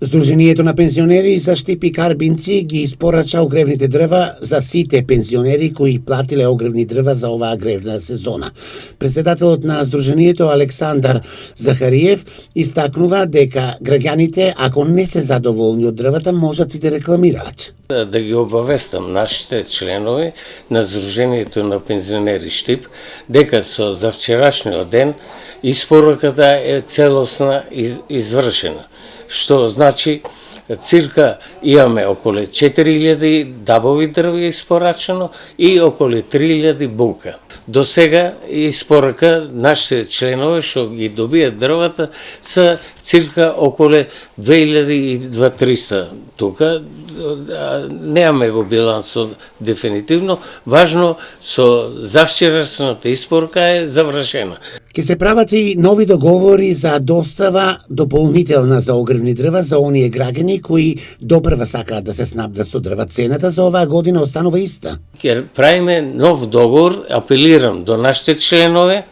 Сдруженијето на пензионери за Штипи Карбинци ги испорача огревните дрва за сите пензионери кои платиле огревни дрва за оваа гревна сезона. Председателот на Сдруженијето Александар Захариев истакнува дека граѓаните, ако не се задоволни од дрвата, можат и да рекламираат. Да ги обавестам нашите членови на Сдруженијето на пензионери Штип дека за вчерашниот ден испораката е целосна извршена, што значи цирка имаме околу 4000 дабови дрви испорачено и околу 3000 бука. До сега испорака нашите членови што ги добијат дрвата се цирка околу 2300. Тука немаме во билансот дефинитивно, важно со завчерашната испорака е завршена. Ке се прават и нови договори за достава дополнителна за огревни дрва за оние граѓани кои допрва сакаат да се снабдат со дрва. Цената за оваа година останува иста. Ке правиме нов договор, апелирам до нашите членови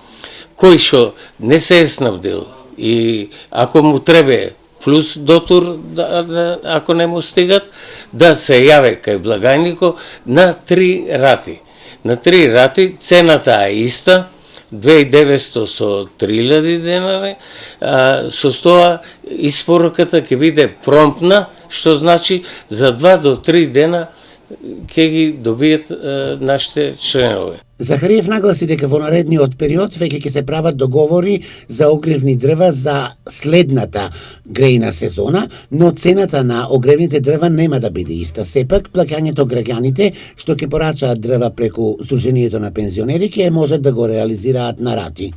кои што не се е снабдил и ако му требе плюс дотур, ако не му стигат, да се јаве кај благајникот на 3 рати. На 3 рати цената е иста, 2900 со 3000 денари, со тоа испоруката ќе биде промптна, што значи за 2 до 3 дена ќе ги добијат нашите членови. Захариев нагласи дека во наредниот период веќе ќе се прават договори за огревни дрва за следната грејна сезона, но цената на огревните дрва нема да биде иста. Сепак, плаќањето граѓаните што ќе порачаат дрва преку Сдруженијето на пензионери ќе можат да го реализираат на рати.